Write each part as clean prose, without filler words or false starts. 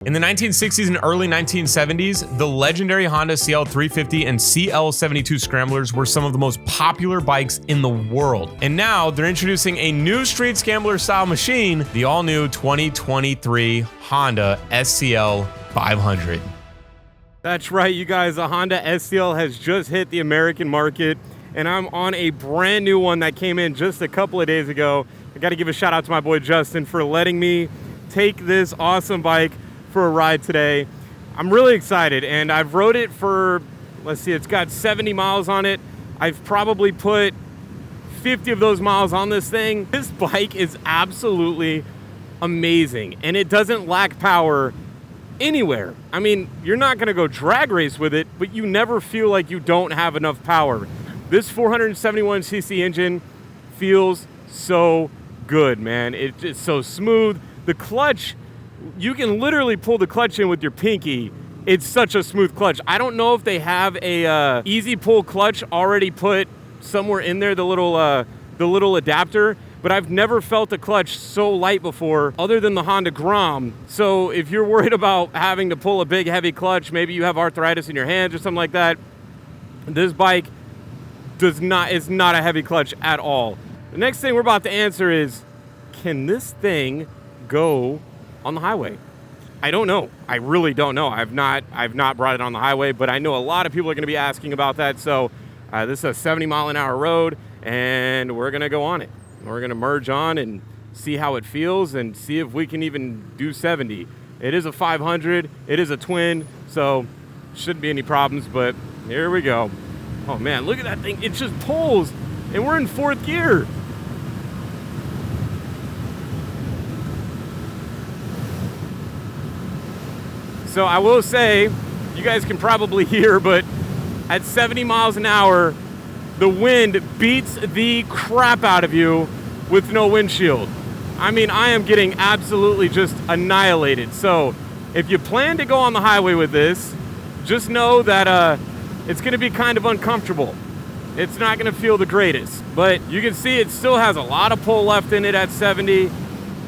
In the 1960s and early 1970s, the legendary Honda SCL350 and CL72 Scramblers were some of the most popular bikes in the world. And now they're introducing a new street scrambler style machine, the all-new 2023 Honda SCL500. That's right, you guys. The Honda SCL has just hit the American market, and I'm on a brand new one that came in just a couple of days ago. I got to give a shout out to my boy Justin for letting me take this awesome bike for a ride today. I'm really excited, and I've rode it for, let's see, it's got 70 miles on it. I've probably put 50 of those miles on this thing. This bike is absolutely amazing, and it doesn't lack power anywhere. I mean, you're not gonna go drag race with it, but you never feel like you don't have enough power. This 471cc engine feels so good, man. It's so smooth. The clutch, you can literally pull the clutch in with your pinky. It's such a smooth clutch. I don't know if they have a easy pull clutch already put somewhere in there, the little adapter, but I've never felt a clutch so light before other than the Honda Grom. So if you're worried about having to pull a big heavy clutch, maybe you have arthritis in your hands or something like that, this bike is not a heavy clutch at all. The next thing we're about to answer is, can this thing go on the highway? I don't know. I really don't know. I've not brought it on the highway, but I know a lot of people are going to be asking about that. So this is a 70-mile-an-hour road, and we're going to go on it. We're going to merge on and see how it feels and see if we can even do 70. It is a 500. It is a twin, so shouldn't be any problems, but here we go. Oh, man, look at that thing. It just pulls, and we're in fourth gear. So I will say, you guys can probably hear, but at 70 miles an hour, the wind beats the crap out of you with no windshield. I mean, I am getting absolutely just annihilated. So if you plan to go on the highway with this, just know that it's going to be kind of uncomfortable. It's not going to feel the greatest, but you can see it still has a lot of pull left in it at 70. You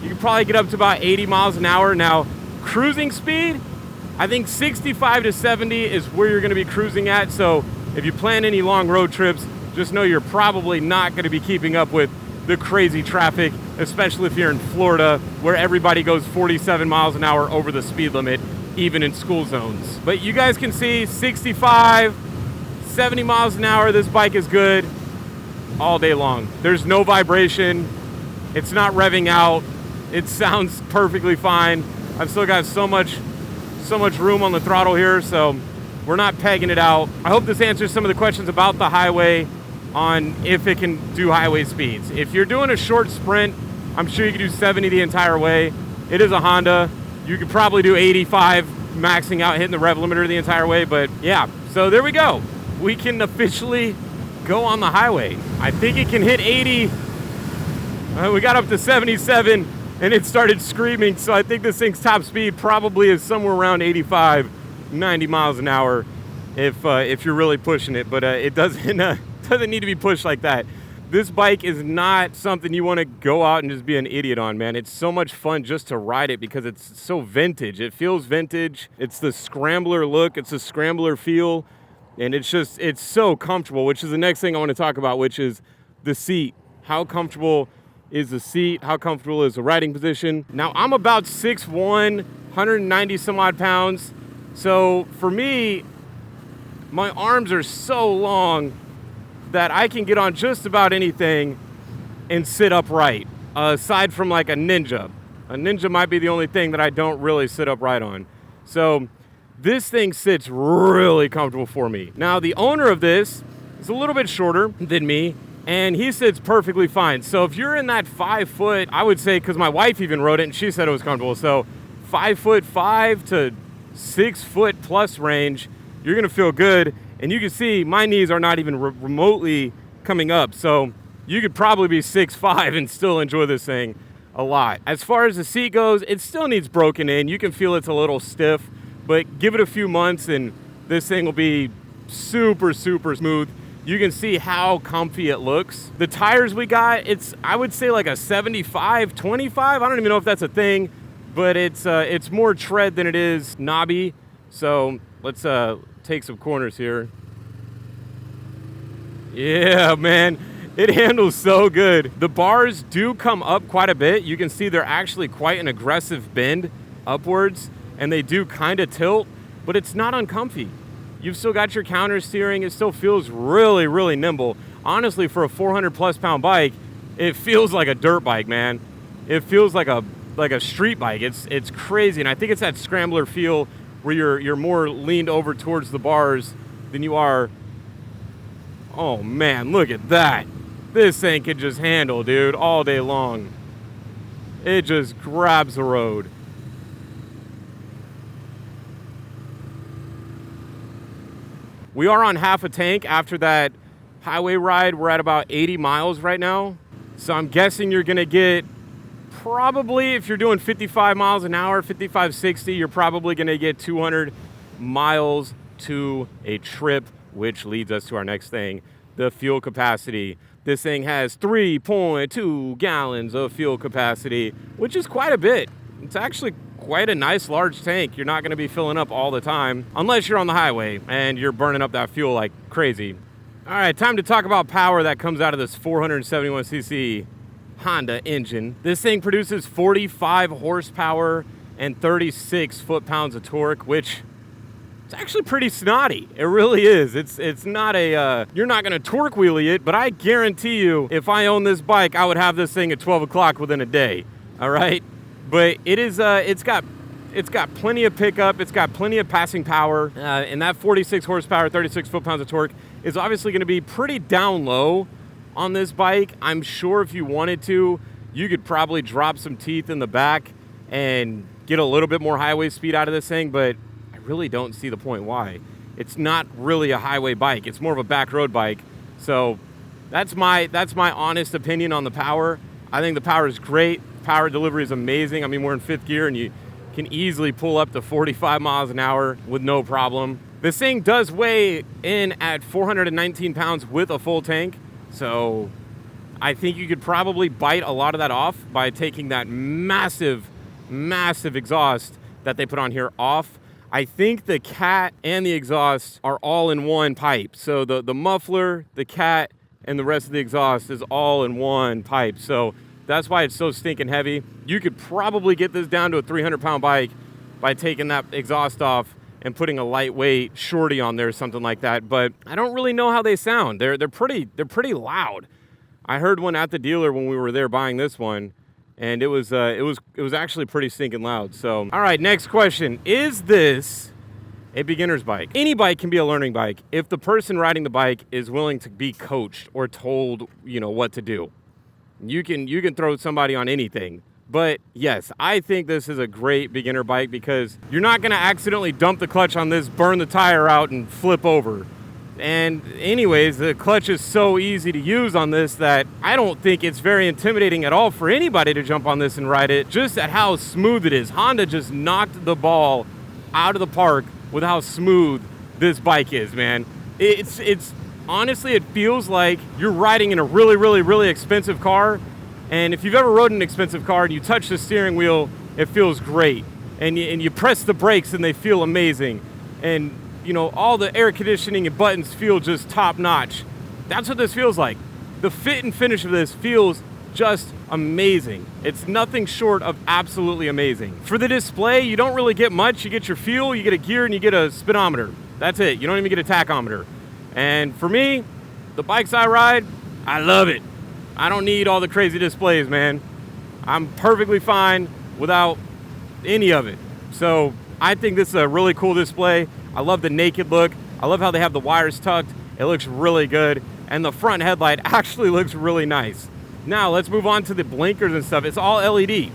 can probably get up to about 80 miles an hour. Now, cruising speed, I think 65 to 70 is where you're going to be cruising at. So if you plan any long road trips, just know you're probably not going to be keeping up with the crazy traffic, especially if you're in Florida, where everybody goes 47 miles an hour over the speed limit, even in school zones. But you guys can see 65, 70 miles an hour, this bike is good all day long. There's no vibration. It's not revving out. It sounds perfectly fine. I've still got so much room on the throttle here, so we're not pegging it out. I hope this answers some of the questions about the highway on if it can do highway speeds. If you're doing a short sprint, I'm sure you can do 70 the entire way. It is a Honda. You could probably do 85, maxing out, hitting the rev limiter the entire way, but yeah. So there we go. We can officially go on the highway. I think it can hit 80. We got up to 77. And it started screaming, so I think this thing's top speed probably is somewhere around 85, 90 miles an hour if you're really pushing it. But it doesn't need to be pushed like that. This bike is not something you want to go out and just be an idiot on, man. It's so much fun just to ride it because it's so vintage. It feels vintage. It's the scrambler look. It's the scrambler feel. And it's so comfortable, which is the next thing I want to talk about, which is the seat. How comfortable is the seat? How comfortable is the riding position? Now, I'm about 6'1", 190 some odd pounds. So for me, my arms are so long that I can get on just about anything and sit upright, aside from like a Ninja. A Ninja might be the only thing that I don't really sit upright on. So this thing sits really comfortable for me. Now, the owner of this is a little bit shorter than me, and he sits perfectly fine. So if you're in that 5 foot, I would say, because my wife even rode it and she said it was comfortable, so 5'5" to 6 foot plus range, you're gonna feel good. And you can see my knees are not even remotely coming up, so you could probably be 6'5" and still enjoy this thing a lot. As far as the seat goes, it still needs broken in. You can feel it's a little stiff, but give it a few months and this thing will be super, super smooth. You can see how comfy it looks. The tires we got, I would say like a 75-25. I don't even know if that's a thing, but it's more tread than it is knobby. So let's take some corners here. Yeah, man, it handles so good. The bars do come up quite a bit. You can see they're actually quite an aggressive bend upwards, and they do kind of tilt, but it's not uncomfy. You've still got your counter steering. It still feels really, really nimble. Honestly, for a 400 plus pound bike, it feels like a dirt bike, man. It feels like a street bike. It's crazy, and I think it's that scrambler feel where you're more leaned over towards the bars than you are. Oh man, look at that. This thing can just handle, dude, all day long. It just grabs the road. We are on half a tank after that highway ride. We're at about 80 miles right now. So I'm guessing you're gonna get probably, if you're doing 55 miles an hour, 55, 60, you're probably gonna get 200 miles to a trip, which leads us to our next thing, the fuel capacity. This thing has 3.2 gallons of fuel capacity, which is quite a bit. It's actually quite a nice large tank. You're not gonna be filling up all the time, unless you're on the highway and you're burning up that fuel like crazy. All right, time to talk about power that comes out of this 471cc Honda engine. This thing produces 45 horsepower and 36 foot-pounds of torque, which it's actually pretty snotty. It really is. It's not a, you're not gonna torque wheelie it, but I guarantee you, if I owned this bike, I would have this thing at 12 o'clock within a day, all right? But it is, it's got plenty of pickup, it's got plenty of passing power, and that 46 horsepower, 36 foot-pounds of torque is obviously gonna be pretty down low on this bike. I'm sure if you wanted to, you could probably drop some teeth in the back and get a little bit more highway speed out of this thing, but I really don't see the point why. It's not really a highway bike. It's more of a back road bike. So that's my honest opinion on the power. I think the power is great. Power delivery is amazing. I mean, we're in 5th gear and you can easily pull up to 45 miles an hour with no problem. This thing does weigh in at 419 pounds with a full tank. So I think you could probably bite a lot of that off by taking that massive, massive exhaust that they put on here off. I think the cat and the exhaust are all in one pipe. So the muffler, the cat, and the rest of the exhaust is all in one pipe. So that's why it's so stinking heavy. You could probably get this down to a 300-pound bike by taking that exhaust off and putting a lightweight shorty on there or something like that. But I don't really know how they sound. They're pretty loud. I heard one at the dealer when we were there buying this one, and it was actually pretty stinking loud. So, all right, next question. Is this a beginner's bike? Any bike can be a learning bike if the person riding the bike is willing to be coached or told, you know, what to do. You can throw somebody on anything. But yes, I think this is a great beginner bike because you're not gonna accidentally dump the clutch on this, burn the tire out, and flip over. And anyways, the clutch is so easy to use on this that I don't think it's very intimidating at all for anybody to jump on this and ride it, just at how smooth it is. Honda just knocked the ball out of the park with how smooth this bike is, man. It's honestly, it feels like you're riding in a really, really, really expensive car. And if you've ever rode an expensive car and you touch the steering wheel, it feels great. And you press the brakes and they feel amazing. And you know, all the air conditioning and buttons feel just top notch. That's what this feels like. The fit and finish of this feels just amazing. It's nothing short of absolutely amazing. For the display, you don't really get much. You get your fuel, you get a gear, and you get a speedometer. That's it. You don't even get a tachometer. And for me, the bikes I ride, I love it. I don't need all the crazy displays, man. I'm perfectly fine without any of it. So I think this is a really cool display. I love the naked look. I love how they have the wires tucked. It looks really good. And the front headlight actually looks really nice. Now let's move on to the blinkers and stuff. It's all LED.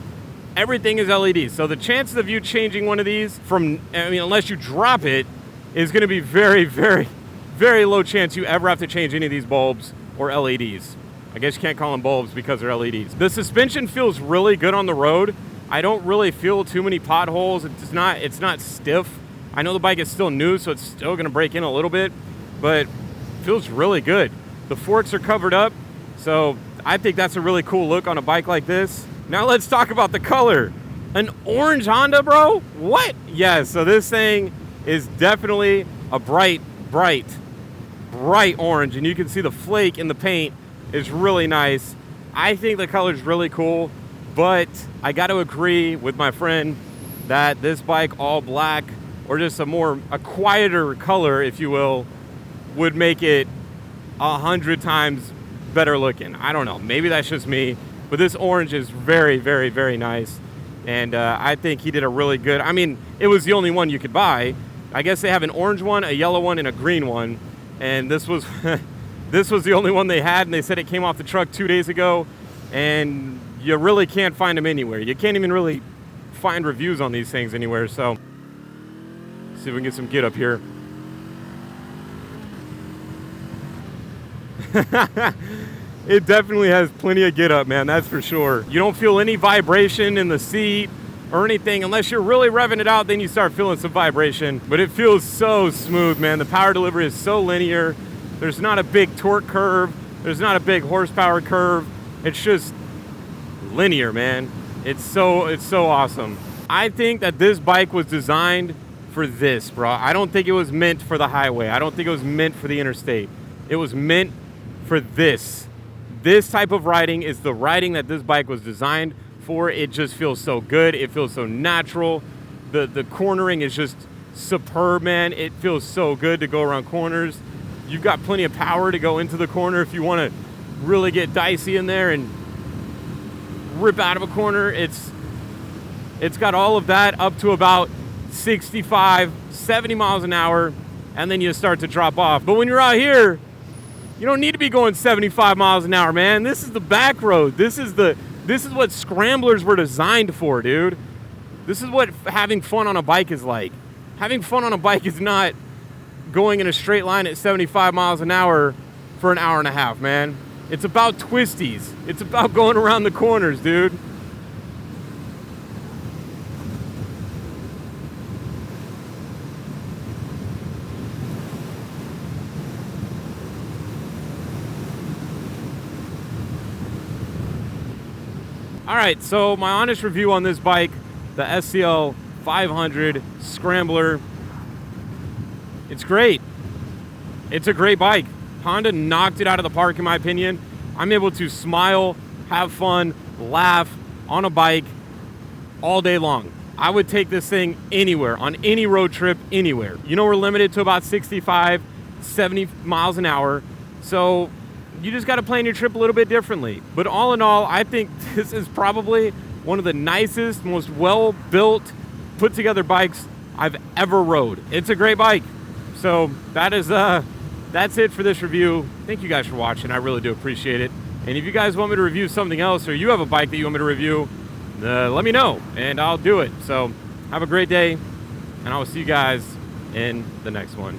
Everything is LED. So the chances of you changing one of these unless you drop it, is gonna be very, very, very low chance you ever have to change any of these bulbs or LEDs. I guess you can't call them bulbs because they're LEDs. The suspension feels really good on the road. I don't really feel too many potholes. It's not stiff. I know the bike is still new, so it's still gonna break in a little bit, but it feels really good. The forks are covered up, so I think that's a really cool look on a bike like this. Now let's talk about the color. An orange Honda, bro? What? Yeah, so this thing is definitely a bright orange, and you can see the flake in the paint is really nice. I think the color is really cool, but I got to agree with my friend that this bike all black, or just a quieter color, if you will, would make it 100 times better looking. I don't know, maybe that's just me, but this orange is very, very, very nice. And I think he did a really good, I mean, it was the only one you could buy. I guess they have an orange one, a yellow one, and a green one. And this was this was the only one they had, and they said it came off the truck 2 days ago, and you really can't find them anywhere. You can't even really find reviews on these things anywhere. So let's see if we can get some get up here. It definitely has plenty of get up, man, that's for sure. You don't feel any vibration in the seat or anything. Unless you're really revving it out, then you start feeling some vibration. But it feels so smooth, man. The power delivery is so linear. There's not a big torque curve. There's not a big horsepower curve. It's just linear, man. It's so awesome. I think that this bike was designed for this, bro. I don't think it was meant for the highway. I don't think it was meant for the interstate. It was meant for this. This type of riding is the riding that this bike was designed for. It just feels so good. It feels so natural. The cornering is just superb, man. It feels so good to go around corners. You've got plenty of power to go into the corner if you want to really get dicey in there and rip out of a corner. It's got all of that up to about 65, 70 miles an hour, and then you start to drop off. But when you're out here, you don't need to be going 75 miles an hour, man. This is the back road. This is what scramblers were designed for, dude. This is what having fun on a bike is like. Having fun on a bike is not going in a straight line at 75 miles an hour for an hour and a half, man. It's about twisties. It's about going around the corners, dude. All right, so my honest review on this bike, the SCL500 Scrambler, it's great. It's a great bike. Honda knocked it out of the park, in my opinion. I'm able to smile, have fun, laugh on a bike all day long. I would take this thing anywhere, on any road trip, anywhere. You know, we're limited to about 65, 70 miles an hour, so you just got to plan your trip a little bit differently. But all in all, I think this is probably one of the nicest, most well-built, put-together bikes I've ever rode. It's a great bike. So that's it for this review. Thank you guys for watching. I really do appreciate it. And if you guys want me to review something else, or you have a bike that you want me to review, let me know, and I'll do it. So have a great day, and I will see you guys in the next one.